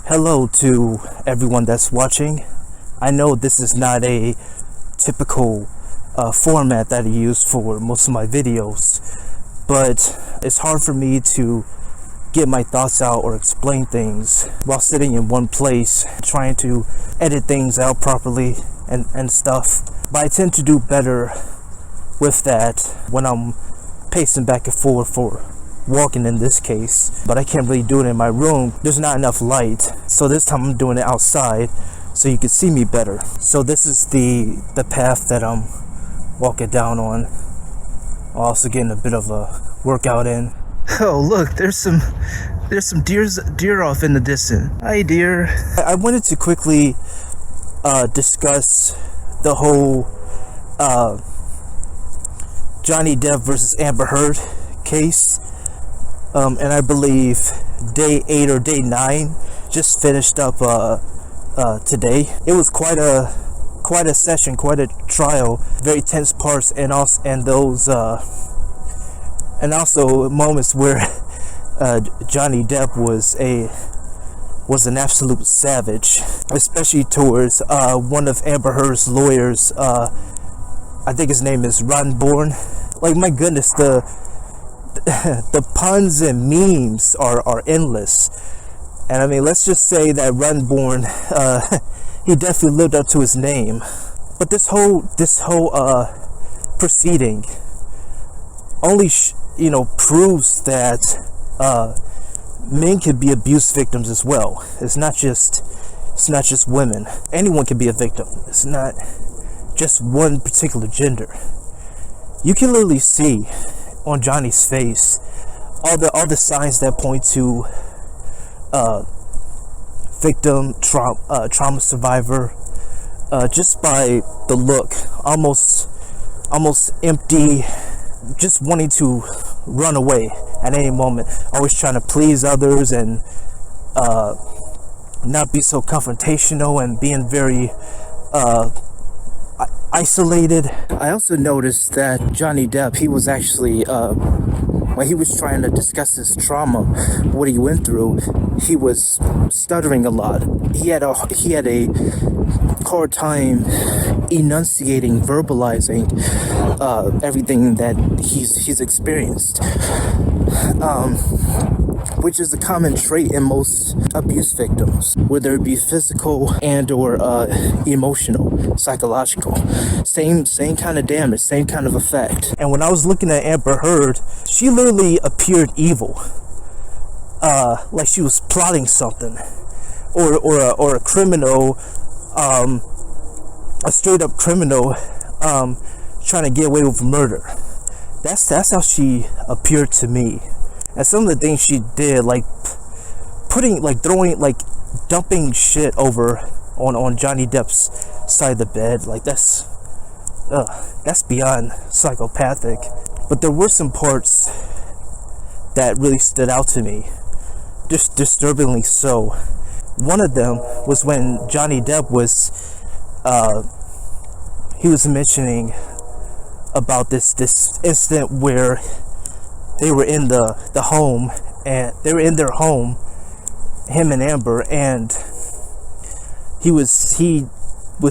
Hello to everyone that's watching. I know this is not a typical format that I use for most of my videos, but it's hard for me to get my thoughts out or explain things while sitting in one place, trying to edit things out properly and stuff. But I tend to do better with that when I'm pacing back and forth for walking in this case, but I can't really do it in my room. There's not enough light, so this time I'm doing it outside so you can see me better. So this is the path that I'm walking down on. I'm also getting a bit of a workout in. Oh look, there's some deer off in the distance. Hi deer. I wanted to quickly discuss the whole Johnny Depp versus Amber Heard case. And I believe day 8 or day 9 just finished up today. It was quite a session, quite a trial, very tense parts, and also moments where Johnny Depp was an absolute savage, especially towards one of Amber Heard's lawyers. I think his name is Ron Bourne. Like, my goodness, the puns and memes are endless. And I mean, let's just say that Ron Bourne, he definitely lived up to his name. But this whole proceeding only proves that men can be abuse victims as well. It's not just women. Anyone can be a victim. It's not just one particular gender. You can literally see on Johnny's face all the signs that point to victim, trauma survivor, just by the look, almost empty, just wanting to run away at any moment, always trying to please others and not be so confrontational, and being very isolated. I also noticed that Johnny Depp, he was actually when he was trying to discuss his trauma, what he went through, he was stuttering a lot. He had a hard time enunciating, verbalizing everything that he's experienced, which is a common trait in most abuse victims, whether it be physical and or emotional, psychological. Same kind of damage, same kind of effect. And when I was looking at Amber Heard, she literally appeared evil, like she was plotting something, or a criminal, a straight up criminal, trying to get away with murder. That's how she appeared to me. And some of the things she did, like dumping shit over on Johnny Depp's side of the bed, like that's beyond psychopathic. But there were some parts that really stood out to me, just disturbingly so. One of them was when Johnny Depp was he was mentioning about this incident where they were in the home, and they were in their home, him and Amber, and he was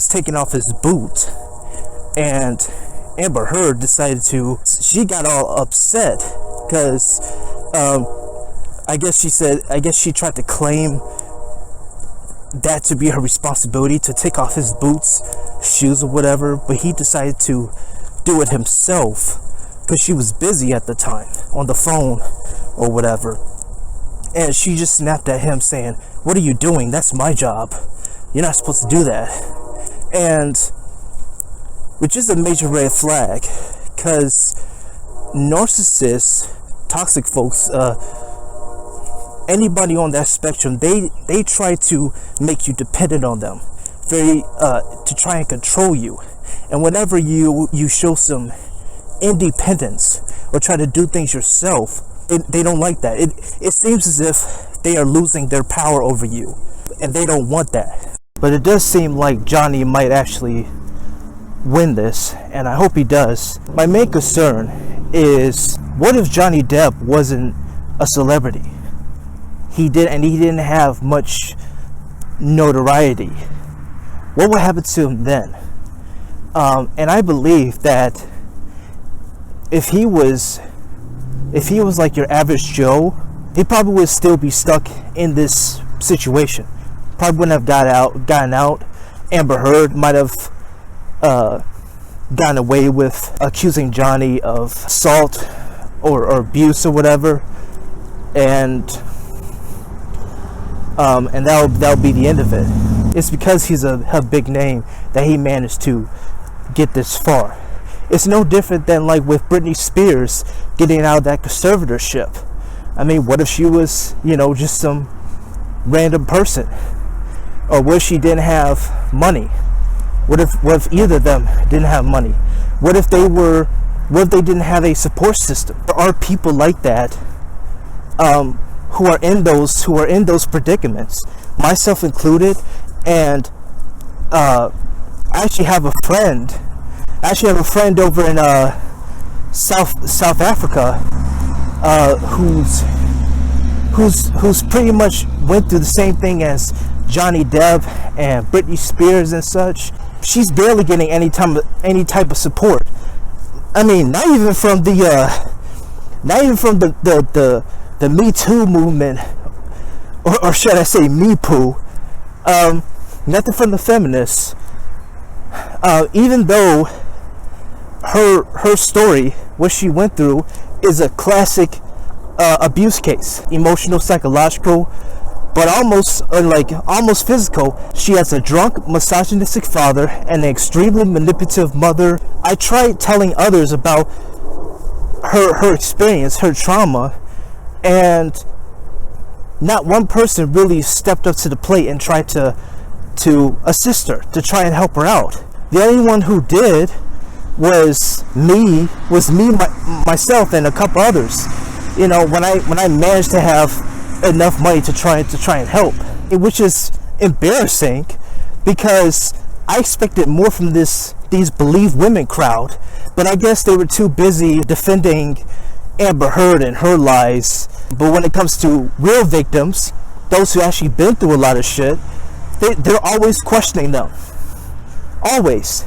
taking off his boot, and Amber Heard she got all upset because I guess she tried to claim that to be her responsibility, to take off his boots, shoes, or whatever, but he decided to do it himself because she was busy at the time on the phone or whatever. And she just snapped at him saying, "What are you doing? That's my job. You're not supposed to do that." And which is a major red flag, because narcissists, toxic folks, anybody on that spectrum, they try to make you dependent on them, to try and control you. And whenever you show some independence or try to do things yourself, they don't like that. It seems as if they are losing their power over you, and they don't want that. But it does seem like Johnny might actually win this, and I hope he does. My main concern is, what if Johnny Depp wasn't a celebrity? He didn't have much notoriety, what would happen to him then? And I believe that if he was like your average Joe, he probably would still be stuck in this situation. Probably wouldn't have gotten out. Amber Heard might have gotten away with accusing Johnny of assault or abuse or whatever, and that'll be the end of it. It's because he's a big name that he managed to get this far. It's no different than like with Britney Spears getting out of that conservatorship. I mean, what if she was, just some random person? Or what if she didn't have money? What if either of them didn't have money? What if they didn't have a support system? There are people like that who are in those predicaments, myself included. And I actually have a friend over in South Africa who's pretty much went through the same thing as Johnny Depp and Britney Spears and such. She's barely getting any type of support. I mean, not even from the Me Too movement, or should I say Me Poo. Nothing from the feminists. Even though her story, what she went through, is a classic abuse case, emotional, psychological, but almost physical. She has a drunk, misogynistic father and an extremely manipulative mother. I tried telling others about her experience, her trauma, and not one person really stepped up to the plate and tried to assist her, to try and help her out. The only one who did was me, myself, and a couple others. When I managed to have enough money to try and help, which is embarrassing because I expected more from these Believe Women crowd, but I guess they were too busy defending Amber Heard and her lies. But when it comes to real victims, those who actually been through a lot of shit, they're always questioning them. Always.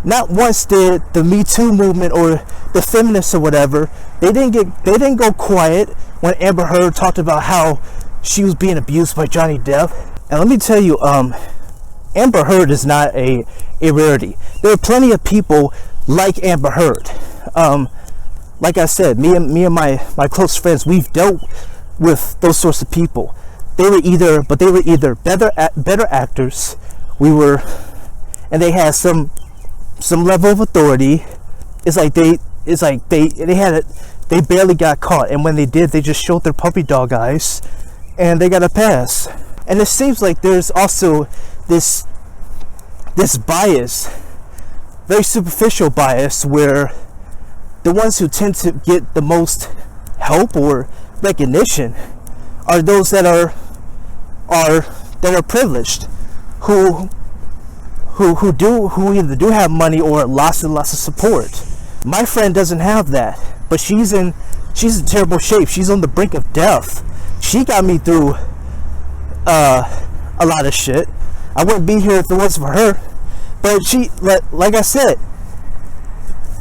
Not once did the Me Too movement or the feminists or whatever, they didn't go quiet when Amber Heard talked about how she was being abused by Johnny Depp. And let me tell you, Amber Heard is not a rarity. There are plenty of people like Amber Heard. Like I said, me and my close friends, we've dealt with those sorts of people. They were either better actors. And they had some level of authority. They barely got caught, and when they did, they just showed their puppy dog eyes, and they got a pass. And it seems like there's also this bias, very superficial bias, where the ones who tend to get the most help or recognition are those that are privileged, who either do have money or lots and lots of support. My friend doesn't have that, but she's in terrible shape. She's on the brink of death. She got me through a lot of shit. I wouldn't be here if it wasn't for her. But she, like I said,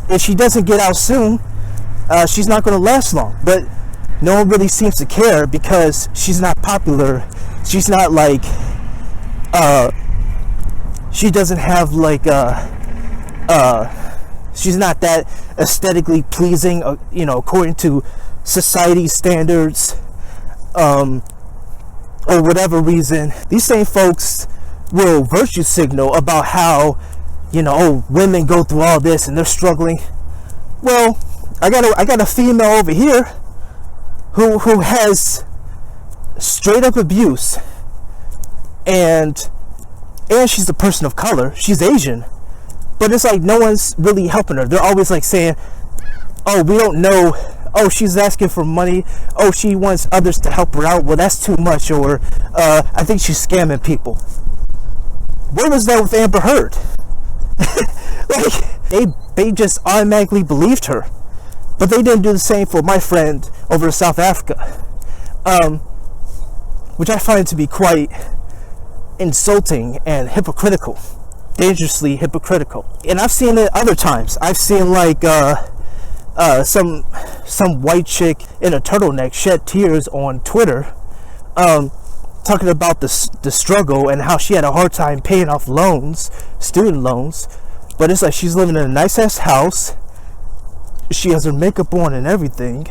if she doesn't get out soon, she's not going to last long. But no one really seems to care because she's not popular. She's not like, she doesn't have like, she's not that aesthetically pleasing, according to society standards, or whatever reason. These same folks will virtue signal about how, women go through all this and they're struggling. Well, I got a female over here who has straight up abuse, and she's a person of color. She's Asian. But it's like no one's really helping her. They're always like saying, oh, we don't know. Oh, she's asking for money. Oh, she wants others to help her out. Well, that's too much. Or I think she's scamming people. Where was that with Amber Heard? Like, they just automatically believed her. But they didn't do the same for my friend over in South Africa. Which I find to be quite insulting and hypocritical, dangerously hypocritical. And I've seen it other times. I've seen like some white chick in a turtleneck shed tears on Twitter, talking about the struggle and how she had a hard time paying off loans, student loans. But it's like she's living in a nice ass house. She has her makeup on and everything.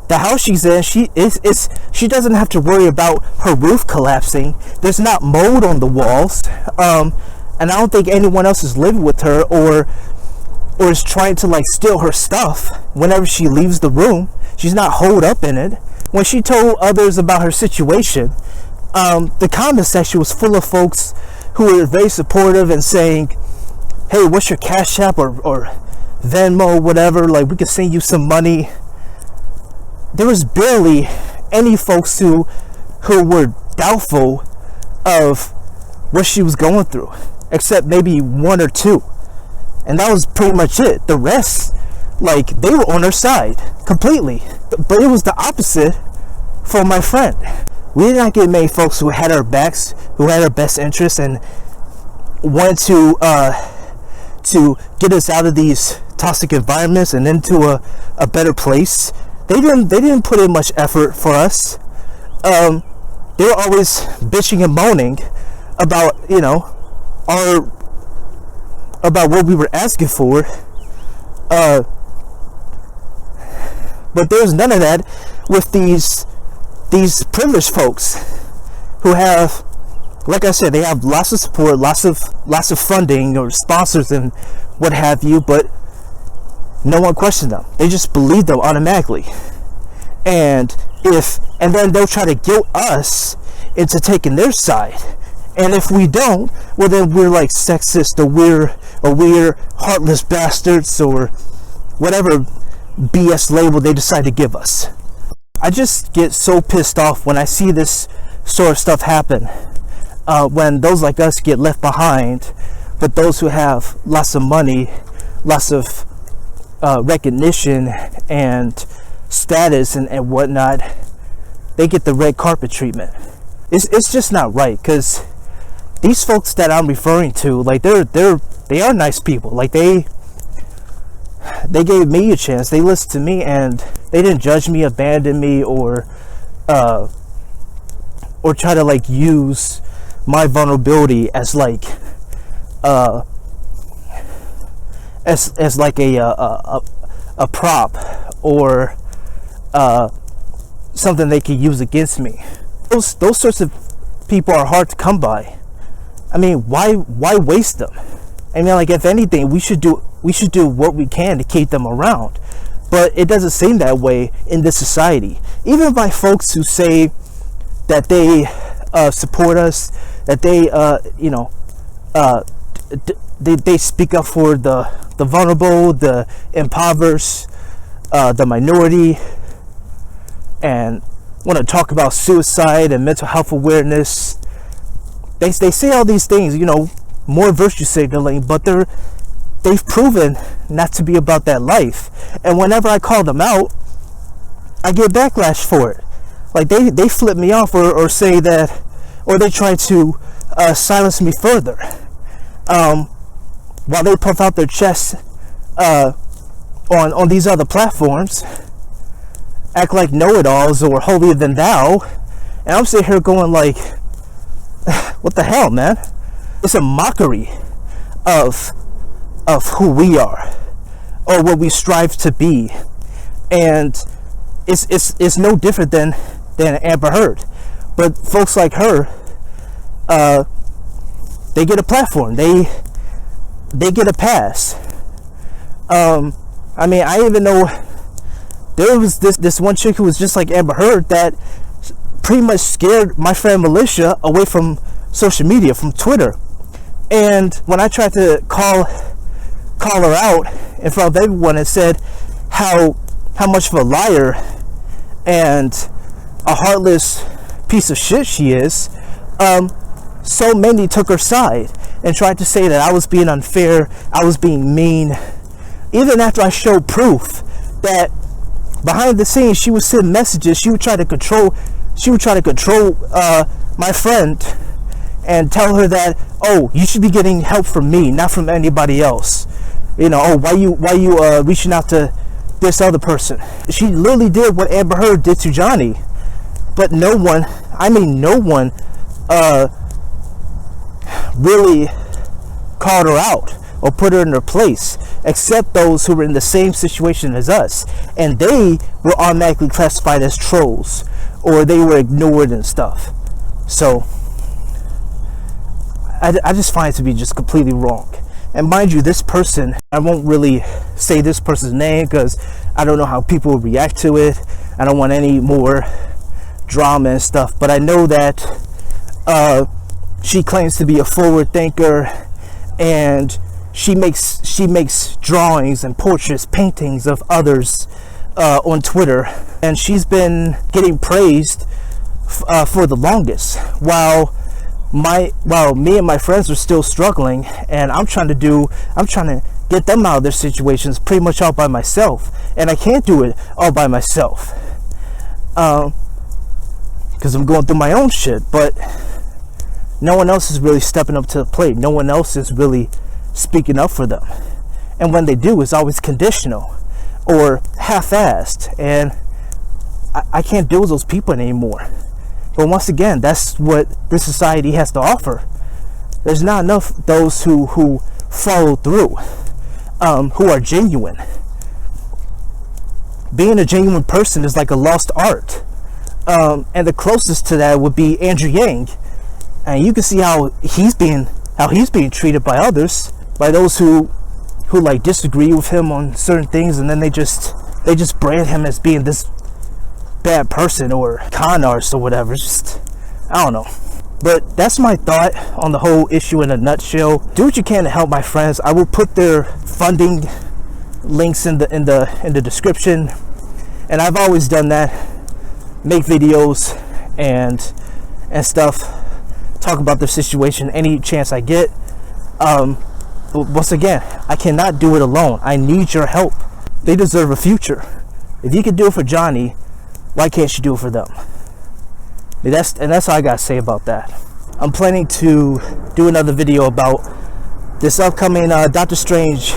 The house she's in, she doesn't have to worry about her roof collapsing. There's not mold on the walls, and I don't think anyone else is living with her or is trying to like steal her stuff whenever she leaves the room. She's not holed up in it. When she told others about her situation, the comment section was full of folks who were very supportive and saying, "Hey, what's your Cash App or Venmo, whatever? Like, we could send you some money." There was barely any folks who were doubtful of what she was going through, except maybe one or two. And that was pretty much it. The rest, like, they were on her side completely. But it was the opposite for my friend. We did not get many folks who had our backs, who had our best interests, and wanted to get us out of these toxic environments and into a better place. They didn't put in much effort for us. They were always bitching and moaning about, you know, about what we were asking for. But there's none of that with these privileged folks who have, like I said, they have lots of support, lots of funding or sponsors and what have you, but no one questioned them. They just believe them automatically. And then they'll try to guilt us into taking their side. And if we don't, well, then we're like sexist, or we're heartless bastards, or whatever BS label they decide to give us. I just get so pissed off when I see this sort of stuff happen. When those like us get left behind, but those who have lots of money, lots of recognition and status and whatnot, they get the red carpet treatment. It's just not right, because these folks that I'm referring to, like, they are nice people. Like, they gave me a chance. They listened to me and they didn't judge me, abandon me, or try to like use my vulnerability as like as like a prop, or something they could use against me. Those sorts of people are hard to come by. I mean, why waste them? I mean, like, if anything, we should do what we can to keep them around. But it doesn't seem that way in this society. Even by folks who say that they support us, that they they speak up for the vulnerable, the impoverished, the minority, and want to talk about suicide and mental health awareness. They say all these things, you know, more virtue signaling, but they've proven not to be about that life. And whenever I call them out, I get backlash for it. Like, they flip me off, or say that, or they try to silence me further, while they puff out their chests on these other platforms, act like know-it-alls or holier than thou. And I'm sitting here going like, what the hell, man? It's a mockery of who we are, or what we strive to be. And it's no different than Amber Heard. But folks like her, they get a platform. They get a pass. I mean, I even know there was this one chick who was just like Amber Heard that pretty much scared my friend Militia away from social media, from Twitter. And when I tried to call her out in front of everyone and said how much of a liar and a heartless piece of shit she is, so many took her side and tried to say that I was being unfair, I was being mean, even after I showed proof that behind the scenes she would send messages. She would try to control my friend and tell her that, oh, you should be getting help from me, not from anybody else. You know, oh, why you reaching out to this other person? She literally did what Amber Heard did to Johnny, but no one really called her out or put her in her place, except those who were in the same situation as us, and they were automatically classified as trolls, or they were ignored and stuff. So I just find it to be just completely wrong. And mind you, this person, I won't really say this person's name because I don't know how people will react to it. I don't want any more drama and stuff, but I know that she claims to be a forward thinker, and she makes drawings and portraits, paintings of others on Twitter, and she's been getting praised for the longest, while me and my friends are still struggling, and I'm trying to get them out of their situations pretty much all by myself, and I can't do it all by myself because I'm going through my own shit, but no one else is really stepping up to the plate. No one else is really speaking up for them, and when they do, it's always conditional or half-assed, and I can't deal with those people anymore. But once again, that's what this society has to offer. There's not enough those who follow through, who are genuine. Being a genuine person is like a lost art, and the closest to that would be Andrew Yang, and you can see how he's being treated by others, by those who like disagree with him on certain things, and then they just brand him as being this bad person or con artist or whatever. It's just, I don't know. But that's my thought on the whole issue in a nutshell. Do what you can to help my friends. I will put their funding links in the description, and I've always done that. Make videos and stuff, talk about their situation any chance I get. But once again, I cannot do it alone. I need your help. They deserve a future. If you can do it for Johnny, why can't you do it for them? That's all I gotta say about that. I'm planning to do another video about this upcoming Doctor Strange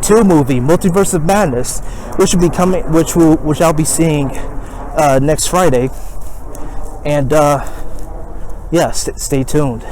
2 movie, Multiverse of Madness, which will be coming, which I'll be seeing next Friday. And yeah, stay tuned.